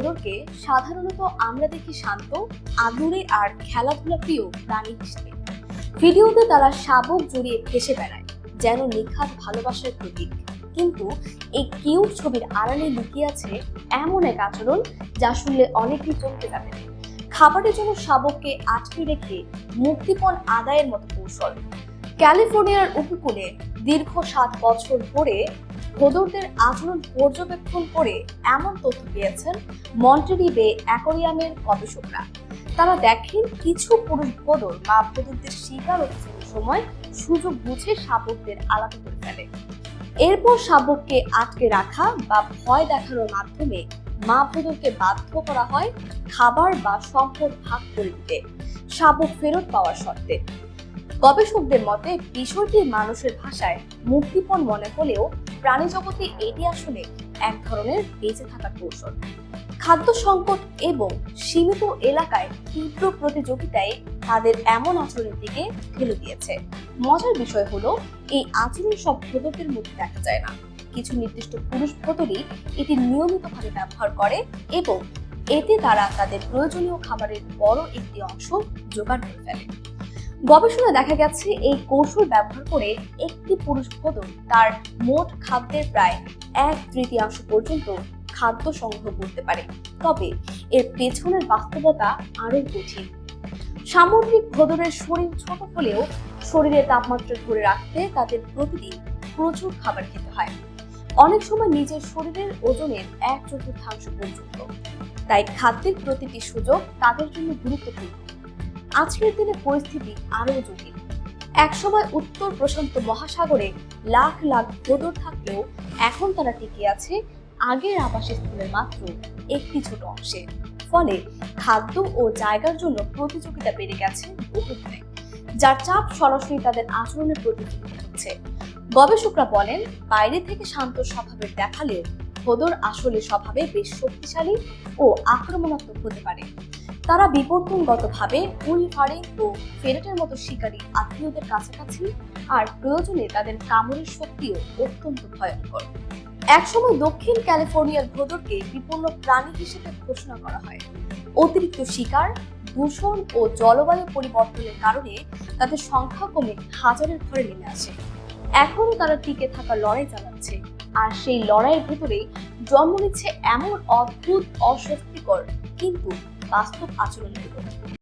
ভোঁদড়কে সাধারণত আমরা দেখি শান্ত, আদুরে আর খেলাধুলা প্রিয় প্রাণী হিসেবে। ভিডিওতে তারা শাবক জড়িয়ে ভেসে বেড়ায়, যেন নিখাত ভালোবাসার প্রতীক। কিন্তু এই কিউট ছবির আড়ালে লুকিয়ে আছে এমন এক আচরণ যা শুনলে অনেকেই চমকে যাবে। খাবারের জন্য শাবককে আটকে রেখে মুক্তিপণ আদায়ের মতো কৌশল। ক্যালিফোর্নিয়ার উপকূলে দীর্ঘ 7 বছর ধরে ভোঁদড়দের আচরণ পর্যবেক্ষণ করে এমন তথ্য পেয়েছেন মন্টেরি বে অ্যাকোয়ারিয়ামের গবেষকরা। তারা দেখেন কিছু পুরুষ ভোঁদড় মা ভোঁদড়দের শিকার অভিযানের সময় সুযোগ বুঝে শাবকদের আলাদা করে ফেলে। এরপর শাবককে আটকে রাখা বা ভয় দেখানোর মাধ্যমে মা ভোঁদড়কে বাধ্য করা হয় খাবার বা সম্পদ ভাগ করে দিতে, শাবক ফেরত পাওয়ার শর্তে। গবেষকদের মতে বিষয়টি মানুষের ভাষায় মুক্তিপণ মনে হলেও প্রাণী জগতে এটি আসলে এক ধরনের বেঁচে থাকার কৌশল। খাদ্য সংকট এবং সীমিত এলাকায় তীব্র প্রতিযোগিতায় তাদের এমন আচরণের দিকে ঠেলে দিয়েছে। মজার বিষয় হলো এই আচরণ সব ভোঁদড়দের মধ্যে দেখা যায় না। কিছু নির্দিষ্ট পুরুষ ভোঁদড়ই এটি নিয়মিতভাবে ব্যবহার করে এবং এতে তারা তাদের প্রয়োজনীয় খাবারের বড় একটি অংশ জোগাড় করে ফেলে। গবেষণায় দেখা গেছে এই কৌশল ব্যবহার করে একটি পুরুষ ভোঁদড় তার মোট খাদ্যের প্রায় 1/3 পর্যন্ত খাদ্য সংগ্রহ করতে পারে। তবে এর পেছনের বাস্তবতা আরো কঠিন। সামুদ্রিক ভোঁদড়ের শরীর ছোট হলেও শরীরের তাপমাত্রা ধরে রাখতে তাদের প্রতিদিন প্রচুর খাবার খেতে হয়, অনেক সময় নিজের শরীরের ওজনের 1/4 পর্যন্ত। তাই খাদ্যের প্রতিটি সুযোগ তাদের জন্য গুরুত্বপূর্ণ। আজকের দিনে পরিস্থিতি আরো জটিল। একসময় উত্তর প্রশান্ত মহাসাগরে লাখ লাখ ভোঁদড় থাকলেও এখন তারা টিকে আছে আগের আবাসস্থলের মাত্র একটি ছোট অংশে। ফলে খাদ্য ও জায়গার জন্য প্রতিযোগিতা বেড়ে গেছে বহুগুণে, যার চাপ সরাসরি তাদের আচরণের প্রতিফলিত হচ্ছে। গবেষকরা বলেন, বাইরে থেকে শান্ত স্বভাবের দেখালেও ভোঁদড় আসলে স্বভাবে বেশ শক্তিশালী ও আক্রমণাত্মক হতে পারে। তারা বিবর্তনগতভাবে উইলফারিং ও ফেরেটের মতো শিকারী আত্মীয়দের কাছাকাছি, আর প্রয়োজনে তাদের কামড়ের শক্তিও অত্যন্ত ভয়ঙ্কর। একসময় দক্ষিণ ক্যালিফোর্নিয়ার ভোঁদড়কে বিপন্ন প্রাণী হিসেবে ঘোষণা করা হয়। অতিরিক্ত শিকার, দূষণ ও জলবায়ু পরিবর্তনের কারণে তাদের সংখ্যা কমে হাজারের ঘরে নেমে আসে। এখনো তারা টিকে থাকা লড়াই চালাচ্ছে, আর সেই লড়াইয়ের ভেতরেই জন্ম নিচ্ছে এমন অদ্ভুত, অস্বস্তিকর কিন্তু বাস্তব আচরণগুলো।